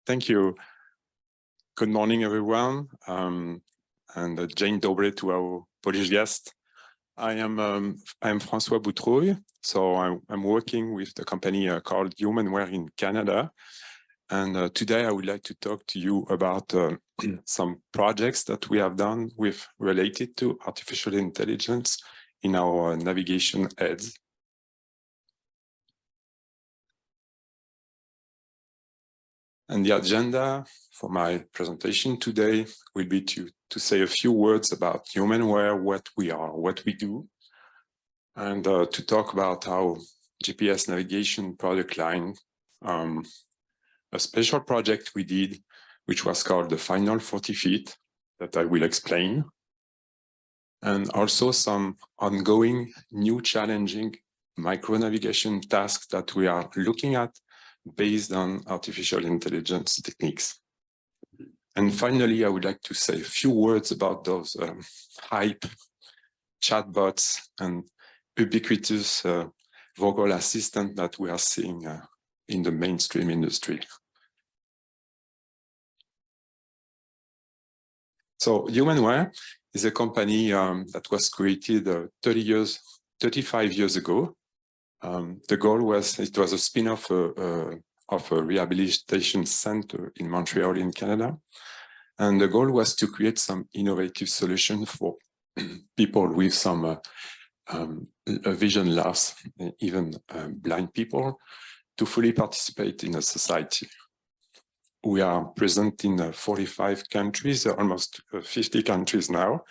Thank you. Good morning, everyone, and dzień dobry to our Polish guest. I'm François Boutrouille, so I'm working with the company called Humanware in Canada, and today I would like to talk to you about some projects that we have done related to artificial intelligence in our navigation aids. And the agenda for my presentation today will be to say a few words about Humanware, what we are, what we do, and to talk about our GPS navigation product line, a special project we did, which was called the Final 40 Feet, that I will explain, and also some ongoing new challenging micro-navigation tasks that we are looking at based on artificial intelligence techniques. And finally, I would like to say a few words about those hype chatbots and ubiquitous vocal assistant that we are seeing in the mainstream industry. So Humanware is a company that was created 35 years ago. The goal was, it was a spin-off of a rehabilitation center in Montreal in Canada. And the goal was to create some innovative solution for people with some vision loss, even blind people, to fully participate in a society. We are present in 45 countries, almost 50 countries now,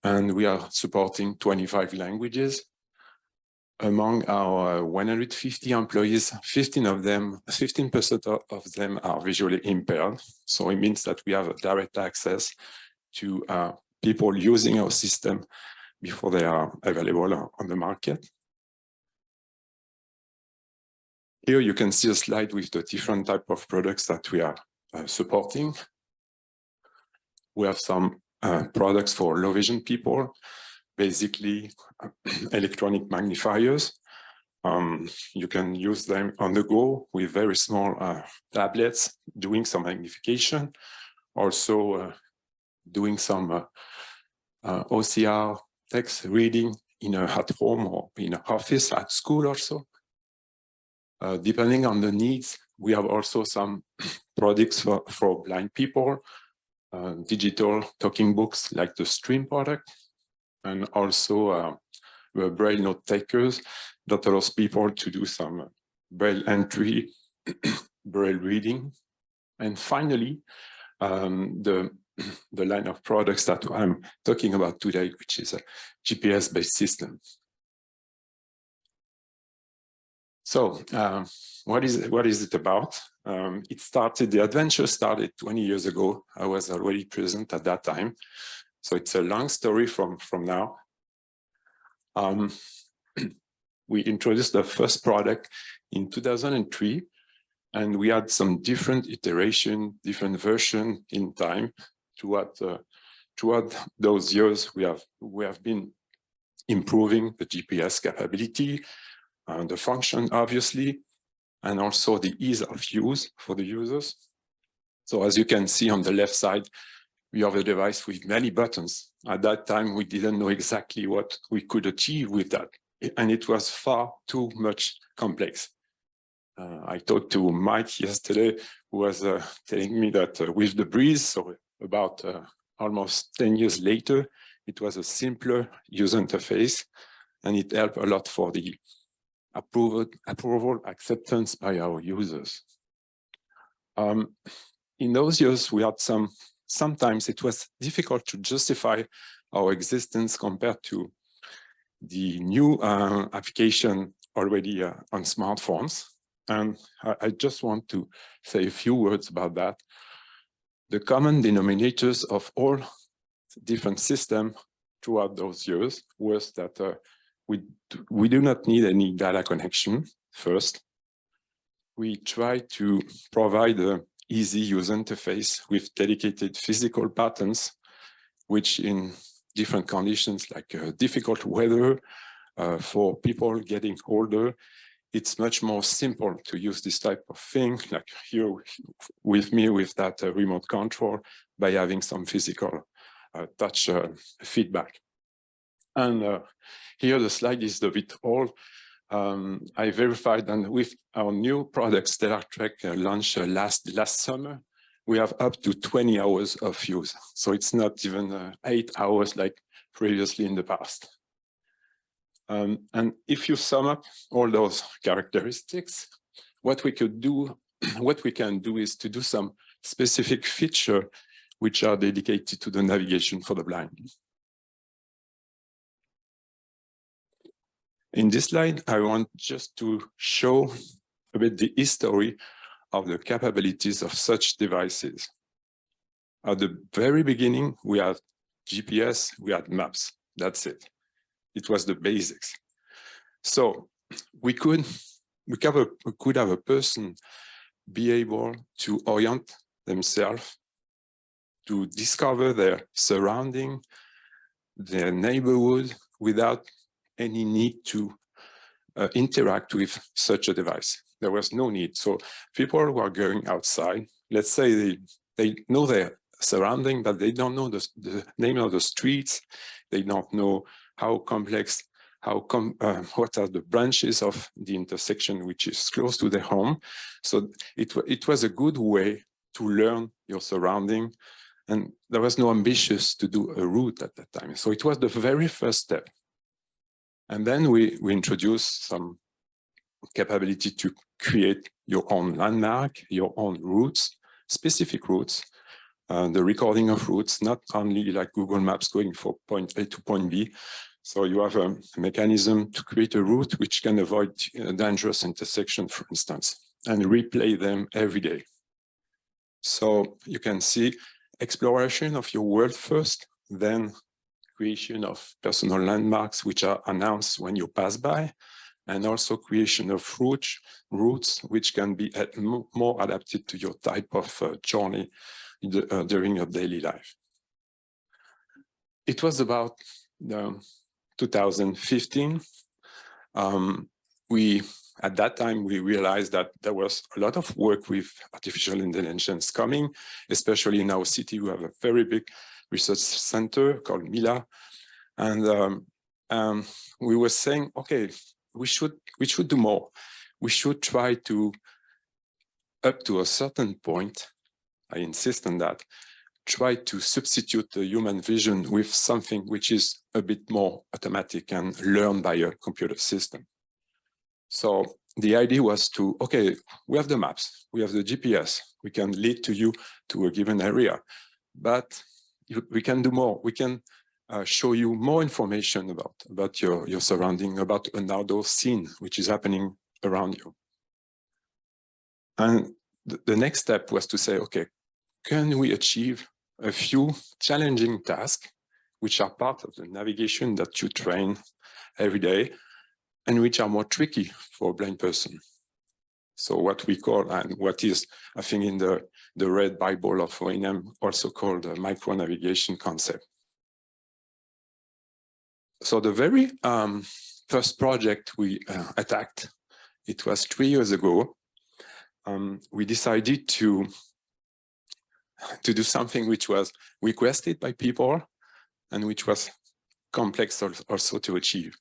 and we are supporting 25 languages. Among our 150 employees, 15% of them are visually impaired. So it means that we have direct access to people using our system before they are available on the market. Here you can see a slide with the different type of products that we are supporting. We have some products for low vision people, basically electronic magnifiers. You can use them on the go with very small tablets, doing some magnification, also doing some OCR text reading at home or in an office, at school also. Depending on the needs, we have also some products for blind people, digital talking books like the Stream product, and also braille note takers that allows people to do some braille entry, braille reading. And finally, the line of products that I'm talking about today, which is a GPS-based system. So what is it about? The adventure started 20 years ago. I was already present at that time. So it's a long story from now. We introduced the first product in 2003, and we had some different iteration, different version in time. Throughout those years, we have been improving the GPS capability, the function, obviously, and also the ease of use for the users. So as you can see on the left side, we have a device with many buttons. At that time, we didn't know exactly what we could achieve with that, and it was far too much complex. I talked to Mike yesterday, who was telling me that with the Breeze, so about almost 10 years later, it was a simpler user interface, and it helped a lot for the approval acceptance by our users. In those years, we had sometimes it was difficult to justify our existence compared to the new application already on smartphones. And I just want to say a few words about that. The common denominators of all different systems throughout those years was that we do not need any data connection first. We try to provide an easy user interface with dedicated physical patterns, which in different conditions like difficult weather, for people getting older, it's much more simple to use this type of thing, like here with me with that remote control, by having some physical touch feedback. And here the slide is a bit old. I verified, and with our new product, Stellar Trek, launched last summer, we have up to 20 hours of use. So it's not even 8 hours like previously in the past. And if you sum up all those characteristics, what we can do is to do some specific feature which are dedicated to the navigation for the blind. In this slide, I want just to show a bit the history of the capabilities of such devices. At the very beginning, we had GPS, we had maps, that's it. It was the basics. So we could have a person be able to orient themselves, to discover their surrounding, their neighborhood, without any need to interact with such a device. There was no need. So people who are going outside, let's say they know their surrounding, but they don't know the name of the streets. They don't know how complex, what are the branches of the intersection which is close to their home. So it was a good way to learn your surrounding. And there was no ambitious to do a route at that time. So it was the very first step. And then we introduced some capability to create your own landmark, your own routes, specific routes, the recording of routes, not only like Google Maps going from point A to point B. So you have a mechanism to create a route which can avoid a dangerous intersection, for instance, and replay them every day. So you can see exploration of your world first, then creation of personal landmarks which are announced when you pass by, and also creation of routes which can be more adapted to your type of journey during your daily life. It was about 2015. At that time, we realized that there was a lot of work with artificial intelligence coming, especially in our city. We have a very big research center called MILA. And we were saying, okay, we should do more. We should try to, up to a certain point, I insist on that, try to substitute the human vision with something which is a bit more automatic and learned by a computer system. So the idea was to, okay, we have the maps, we have the GPS, we can lead you to a given area, but we can do more. We can show you more information about your surrounding, about an outdoor scene which is happening around you. And the next step was to say, okay, can we achieve a few challenging tasks which are part of the navigation that you train every day and which are more tricky for a blind person? So what we call, and what is, I think, in the Red Bible of ONM, also called the micro-navigation concept. So the very first project we attacked, it was 3 years ago. We decided to do something which was requested by people and which was complex also to achieve.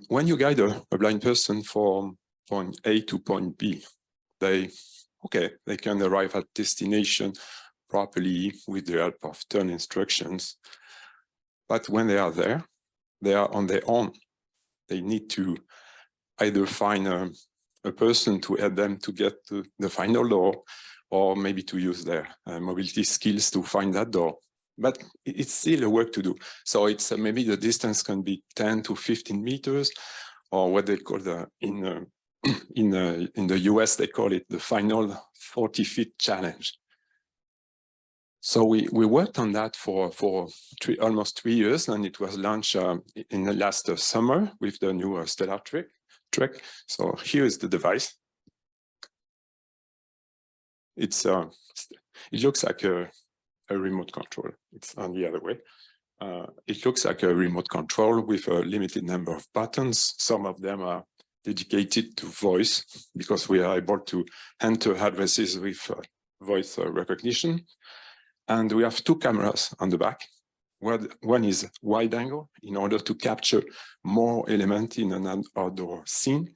When you guide a blind person from point A to point B, they can arrive at destination properly with the help of turn instructions. But when they are there, they are on their own. They need to either find a person to help them to get to the final door, or maybe to use their mobility skills to find that door. But it's still a work to do. So it's maybe the distance can be 10 to 15 meters, or what they call in the US, they call it the final 40 feet challenge. So we worked on that for almost 3 years, and it was launched in the last summer with the new Stellar Trek. So here is the device. It looks like a remote control. It's on the other way. It looks like a remote control with a limited number of buttons. Some of them are dedicated to voice, because we are able to enter addresses with voice recognition. And we have two cameras on the back. One is wide angle in order to capture more elements in an outdoor scene.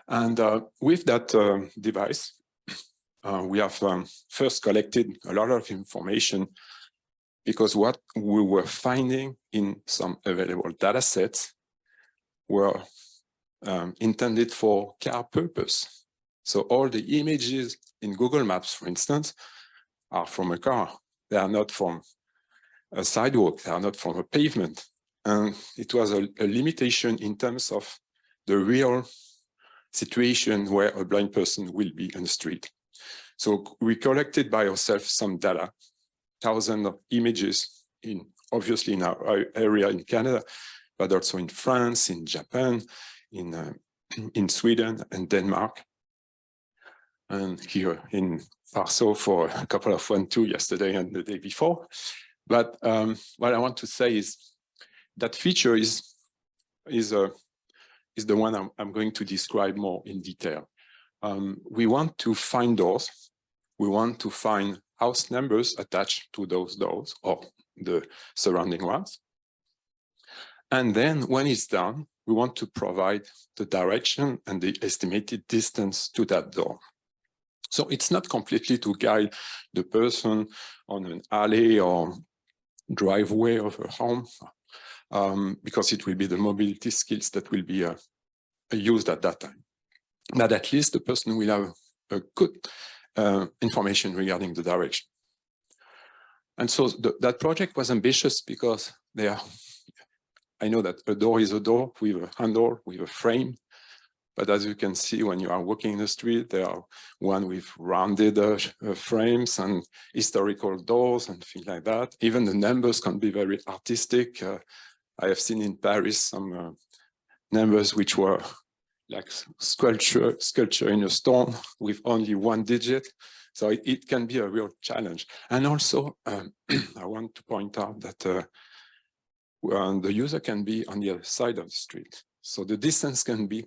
And with that device, we have first collected a lot of information, because what we were finding in some available data sets were intended for car purpose. So all the images in Google Maps, for instance, are from a car. They are not from a sidewalk, they are not from a pavement. And it was a limitation in terms of the real situation where a blind person will be on the street. So we collected by ourselves some data, thousands of images, obviously in our area in Canada, but also in France, in Japan, in Sweden and Denmark. And here in Warsaw for a couple of 1-2 yesterday and the day before. But what I want to say is that feature is the one I'm going to describe more in detail. We want to find doors. We want to find house numbers attached to those doors or the surrounding ones. And then when it's done, we want to provide the direction and the estimated distance to that door. So it's not completely to guide the person on an alley or driveway of a home, because it will be the mobility skills that will be used at that time. But at least the person will have a good information regarding the direction. And so that project was ambitious because I know that a door is a door with a handle, with a frame. But as you can see, when you are walking in the street, there are one with rounded frames and historical doors and things like that. Even the numbers can be very artistic. I have seen in Paris some numbers which were like sculpture in a stone with only one digit. So it can be a real challenge. And also, I want to point out that the user can be on the other side of the street. So the distance can be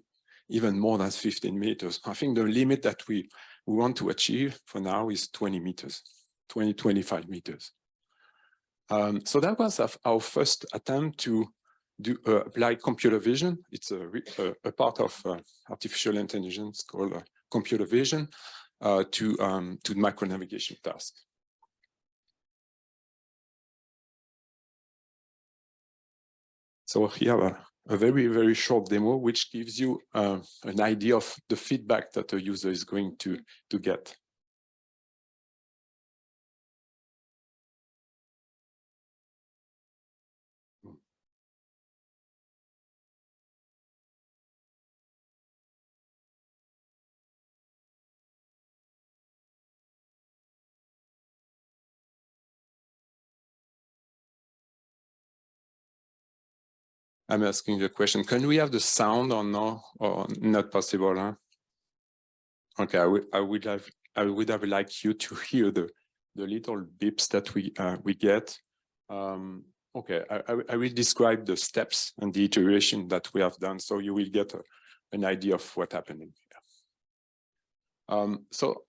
even more than 15 meters. I think the limit that we want to achieve for now is 20 meters, 25 meters. So that was our first attempt to apply computer vision. It's a part of artificial intelligence called computer vision to macro navigation tasks. So here a very, very short demo, which gives you an idea of the feedback that the user is going to get. I'm asking the question, can we have the sound or no, or not possible? Huh? Okay, I would have liked you to hear the little beeps that we get. Okay, I will describe the steps and the iteration that we have done, so you will get an idea of what's happening here. So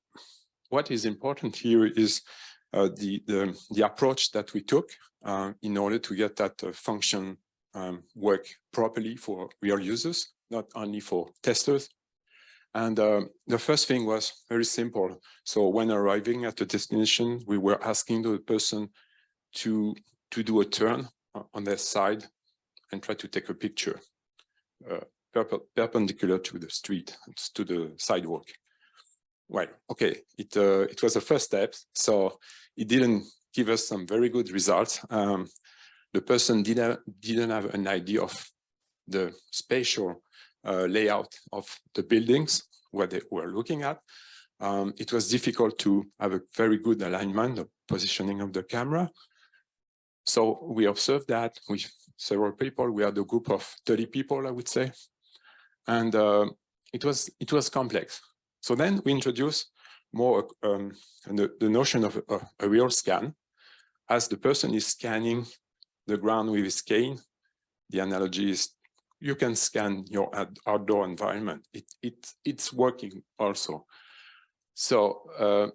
what is important here is the approach that we took in order to get that function work properly for real users, not only for testers. And the first thing was very simple. So when arriving at the destination, we were asking the person to do a turn on their side and try to take a picture perpendicular to the street, to the sidewalk. Well, okay, it was the first step, so it didn't give us some very good results. The person didn't have an idea of the spatial layout of the buildings where they were looking at. It was difficult to have a very good alignment, the positioning of the camera. So we observed that with several people. We had a group of 30 people, I would say. And it was complex. So then we introduced more the notion of a real scan. As the person is scanning the ground with his cane, the analogy is you can scan your outdoor environment. It's working also. So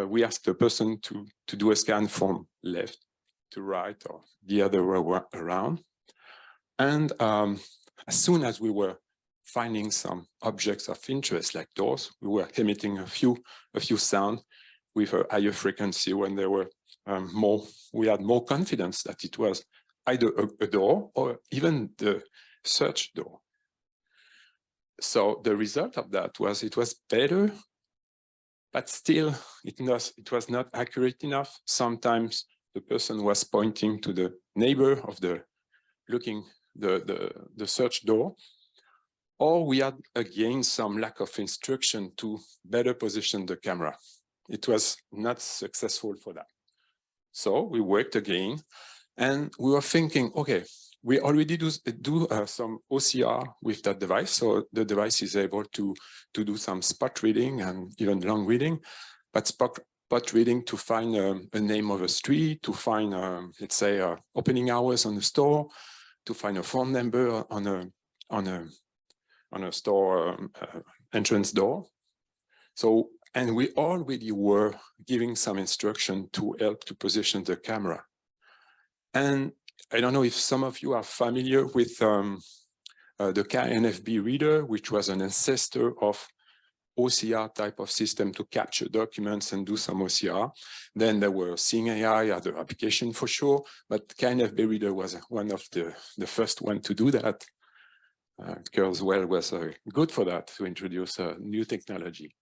we asked the person to do a scan from left to right or the other way around. And as soon as we were finding some objects of interest like doors, we were emitting a few sounds with a higher frequency when there were we had more confidence that it was either a door or even the search door. So the result of that was it was better, but still it was not accurate enough. Sometimes the person was pointing to the neighbor of the search door, or we had again some lack of instruction to better position the camera. It was not successful for that. So we worked again, and we were thinking, okay, we already do some OCR with that device. So the device is able to do some spot reading and even long reading, but spot reading to find a name of a street, to find, let's say, opening hours on the store, to find a phone number on a store entrance door. So, and we already were giving some instruction to help to position the camera. And I don't know if some of you are familiar with the KNFB reader, which was an ancestor of OCR type of system to capture documents and do some OCR. Then there were Seeing AI, other application for sure, but KNFB reader was one of the first one to do that. Kurzweil was good for that, to introduce a new technology.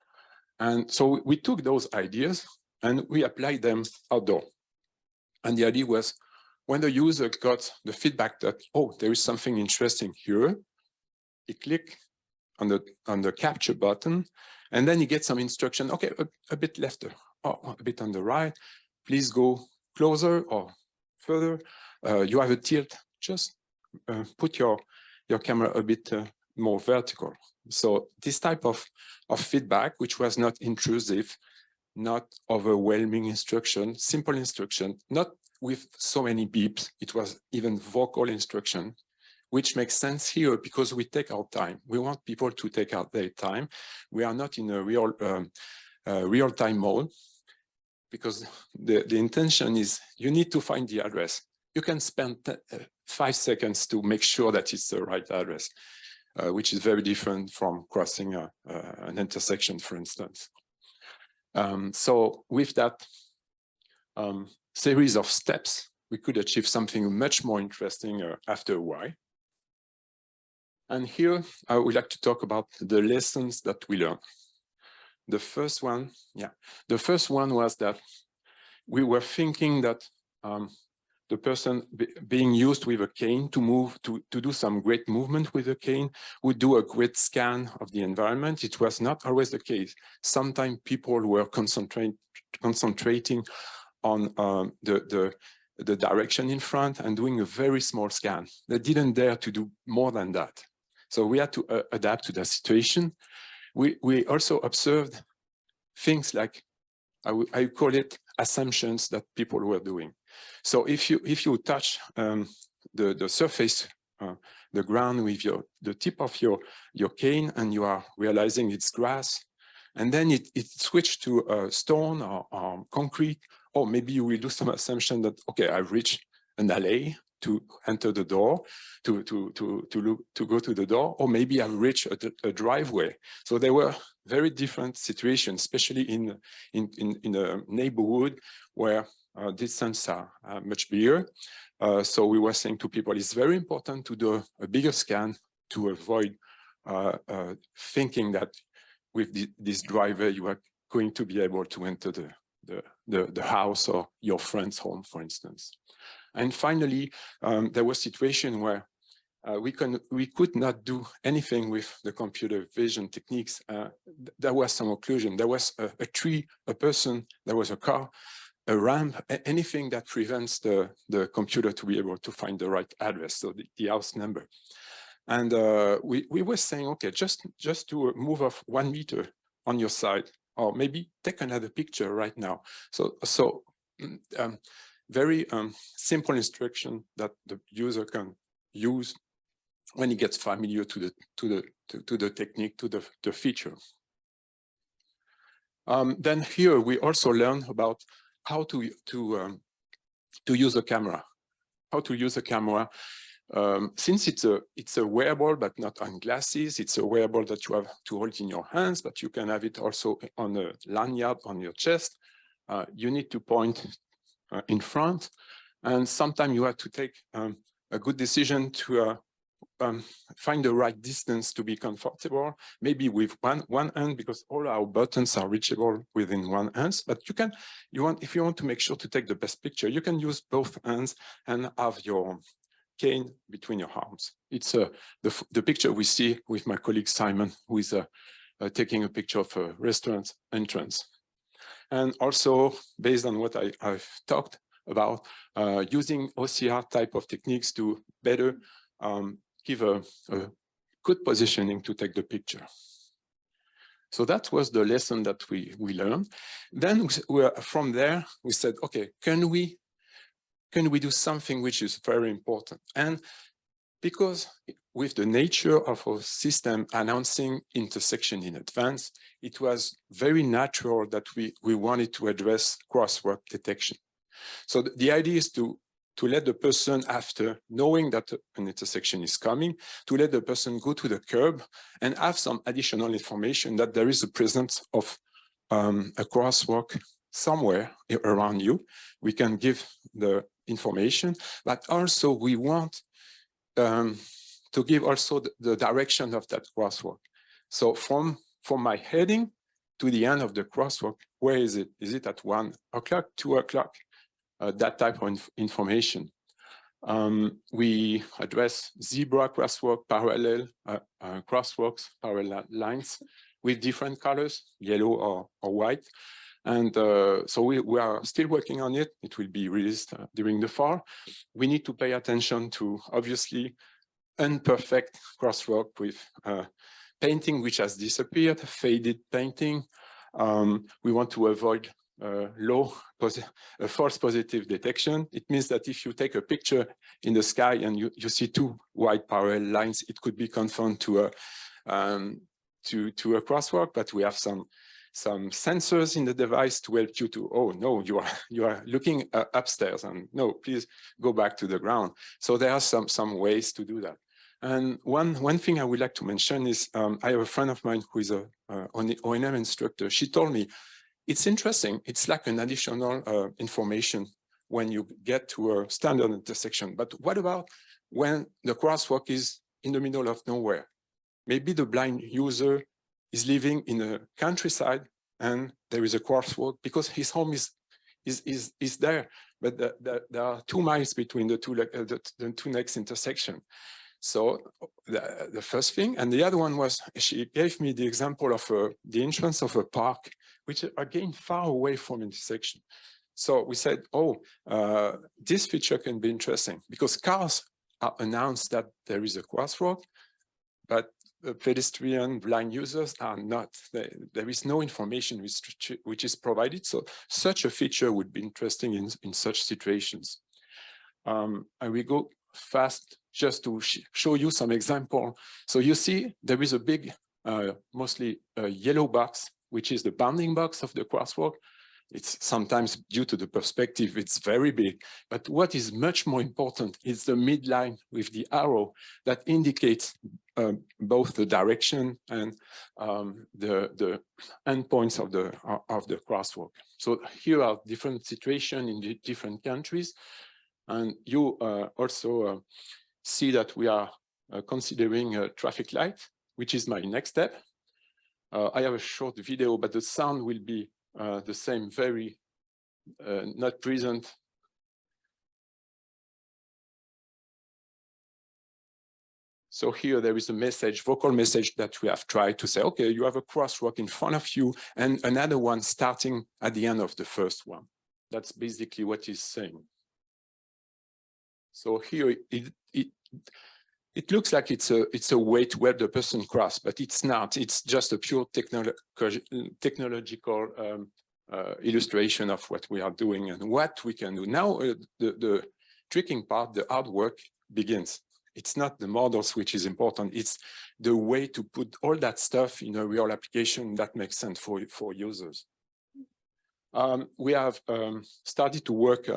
And so we took those ideas and we applied them outdoor. And the idea was, when the user got the feedback that, oh, there is something interesting here, he clicked on the capture button, and then he gets some instruction, okay, a bit left, or a bit on the right, please go closer or further. You have a tilt, just put your camera a bit more vertical. So this type of feedback, which was not intrusive, not overwhelming instruction, simple instruction, not with so many beeps, it was even vocal instruction, which makes sense here because we take our time. We want people to take out their time. We are not in a real-time mode, because the intention is you need to find the address. You can spend 5 seconds to make sure that it's the right address, which is very different from crossing an intersection, for instance. So with that series of steps, we could achieve something much more interesting after a while. And here I would like to talk about the lessons that we learned. The first one was that we were thinking that the person being used with a cane to move, to do some great movement with a cane would do a great scan of the environment. It was not always the case. Sometimes people were concentrating on the direction in front and doing a very small scan. They didn't dare to do more than that. So we had to adapt to the situation. We also observed things like, I call it assumptions that people were doing. So if you touch the surface, the ground with the tip of your cane, and you are realizing it's grass, and then it switched to stone or concrete, or maybe you will do some assumption that, okay, I've reached an alley to enter the door, to go to the door, or maybe I've reached a driveway. So there were very different situations, especially in a neighborhood where distances are much bigger. So we were saying to people, it's very important to do a bigger scan to avoid thinking that with this driveway you are going to be able to enter the house or your friend's home, for instance. And finally, there was a situation where we could not do anything with the computer vision techniques. There was some occlusion. There was a tree, a person, there was a car, a ramp, anything that prevents the computer to be able to find the right address, so the house number. And we were saying, okay, just to move off 1 meter on your side, or maybe take another picture right now. So very simple instruction that the user can use when he gets familiar to the technique, to the feature. Then here we also learn about how to use a camera. How to use a camera. Since it's a wearable, but not on glasses, it's a wearable that you have to hold in your hands, but you can have it also on a lanyard on your chest. You need to point in front, and sometimes you have to take a good decision to find the right distance to be comfortable, maybe with one hand, because all our buttons are reachable within one hand. But if you want to make sure to take the best picture, you can use both hands and have your cane between your arms. It's the picture we see with my colleague Simon, who is taking a picture of a restaurant entrance. And also, based on what I've talked about, using OCR type of techniques to better give a good positioning to take the picture. So that was the lesson that we learned. Then from there, we said, okay, can we do something which is very important? And because with the nature of our system announcing intersection in advance, it was very natural that we wanted to address crosswalk detection. So the idea is to let the person, after knowing that an intersection is coming, to let the person go to the curb and have some additional information that there is a presence of a crosswalk somewhere around you. We can give the information, but also we want to give also the direction of that crosswalk. So from my heading to the end of the crosswalk, where is it? Is it at 1 o'clock, 2 o'clock? That type of information. We address zebra crosswalk, parallel crosswalks, parallel lines with different colors, yellow or white. And so we are still working on it. It will be released during the fall. We need to pay attention to, obviously, imperfect crosswalk with painting which has disappeared, faded painting. We want to avoid false positive detection. It means that if you take a picture in the sky and you see two white parallel lines, it could be confirmed to a crosswalk, but we have some sensors in the device to help you to, oh no, you are looking upstairs, and no, please go back to the ground. So there are some ways to do that. And one thing I would like to mention is I have a friend of mine who is an O&M instructor. She told me, it's interesting. It's like an additional information when you get to a standard intersection. But what about when the crosswalk is in the middle of nowhere? Maybe the blind user is living in the countryside and there is a crosswalk because his home is there, but there are 2 miles between the two next intersection. So the first thing, and the other one was, she gave me the example of the entrance of a park, which are again far away from intersection. So we said, oh, this feature can be interesting because cars are announced that there is a crosswalk, but pedestrian blind users are not. There is no information which is provided. So such a feature would be interesting in such situations. And we go fast just to show you some example. So you see there is a big, mostly yellow box, which is the bounding box of the crosswalk. It's sometimes due to the perspective, it's very big. But what is much more important is the midline with the arrow that indicates both the direction and the endpoints of the crosswalk. So here are different situations in the different countries. And you also see that we are considering a traffic light, which is my next step. I have a short video, but the sound will be the same, very not present. So here there is a message, vocal message that we have tried to say, okay, you have a crosswalk in front of you and another one starting at the end of the first one. That's basically what he's saying. So here it looks like it's a way to help the person cross, but it's not. It's just a pure technological illustration of what we are doing and what we can do. Now the tricking part, the hard work begins. it's not the models which is important, it's the way to put all that stuff in a real application that makes sense for users. We have started to work,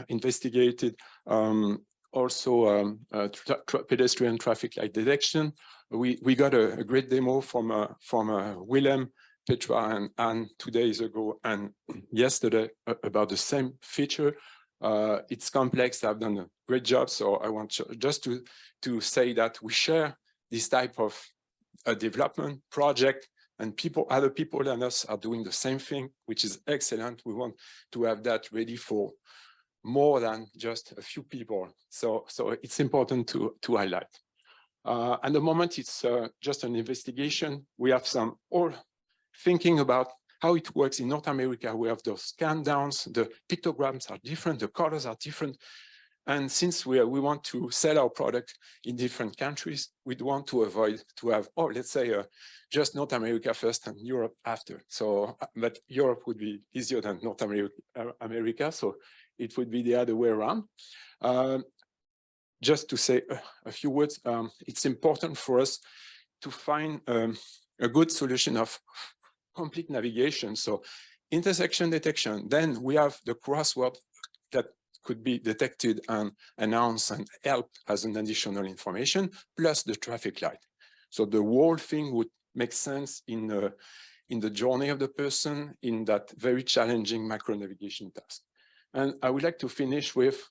investigated also pedestrian traffic light detection. We got a great demo from Willem, Petra, and Anne 2 days ago and yesterday about the same feature. It's complex. I've done a great job, so I want just to say that we share this type of development project, and other people than us are doing the same thing, which is excellent. We want to have that ready for more than just a few people. So it's important to highlight. At the moment, it's just an investigation. We have some thinking about how it works in North America. We have those scan downs, the pictograms are different, the colors are different. And since we want to sell our product in different countries, we'd want to avoid to have, let's say just North America first and Europe after. So, but Europe would be easier than North America, so it would be the other way around. Just to say a few words, it's important for us to find a good solution of complete navigation. So intersection detection, then we have the crossword that could be detected and announced and help as an additional information, plus the traffic light. So the whole thing would make sense in the journey of the person in that very challenging macro navigation task. And I would like to finish with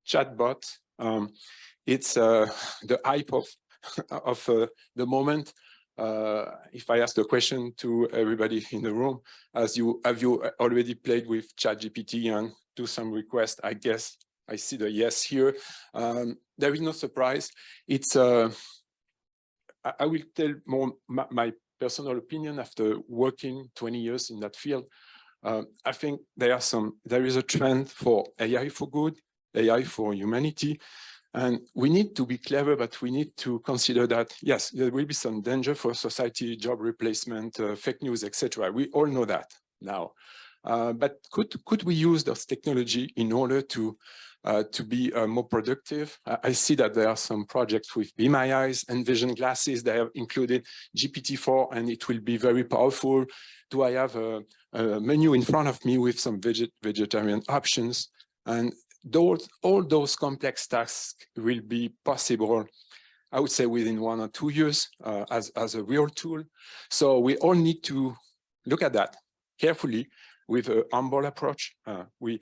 chatbot. It's the hype of the moment. If I ask the question to everybody in the room, have you already played with ChatGPT and do some requests? I guess I see the yes here. There is no surprise. It's I will tell more my personal opinion after working 20 years in that field. I think there is a trend for AI for good, AI for humanity. And we need to be clever, but we need to consider that, yes, there will be some danger for society, job replacement, fake news, etc. We all know that now. But could we use this technology in order to be more productive? I see that there are some projects with Be My Eyes and vision glasses. They have included GPT-4, and it will be very powerful. Do I have a menu in front of me with some vegetarian options? And all those complex tasks will be possible, I would say, within 1 or 2 years as a real tool. So we all need to look at that carefully with an humble approach. We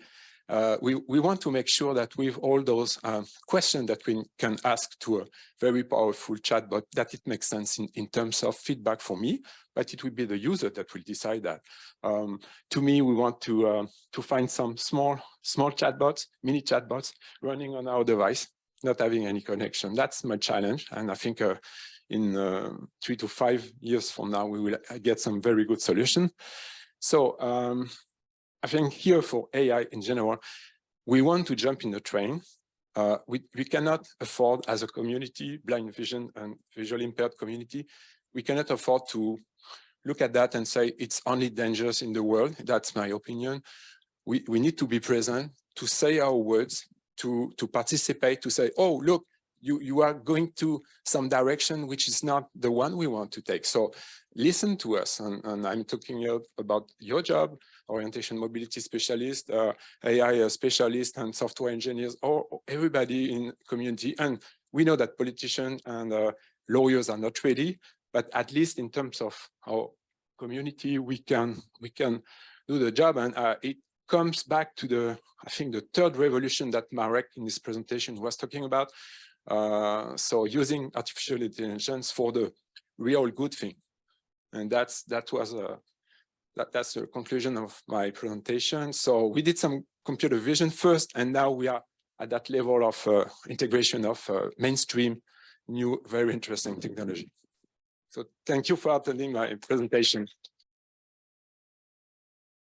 want to make sure that with all those questions that we can ask to a very powerful chatbot, that it makes sense in terms of feedback for me, but it will be the user that will decide that. To me, we want to find some small chatbots, mini chatbots running on our device, not having any connection. That's my challenge. And I think in 3 to 5 years from now, we will get some very good solution. So I think here for AI in general, we want to jump in the train. We cannot afford as a community, blind vision and visually impaired community, we cannot afford to look at that and say it's only dangerous in the world. That's my opinion. We need to be present, to say our words, to participate, to say, oh, look, you are going to some direction which is not the one we want to take. So listen to us. And I'm talking about your job, orientation mobility specialist, AI specialist, and software engineers, or everybody in community. And we know that politicians and lawyers are not ready, but at least in terms of our community, we can do the job. And it comes back to I think the third revolution that Marek in his presentation was talking about. So using artificial intelligence for the real good thing. And that's the conclusion of my presentation. So we did some computer vision first, and now we are at that level of integration of mainstream, new, very interesting technology. So thank you for attending my presentation.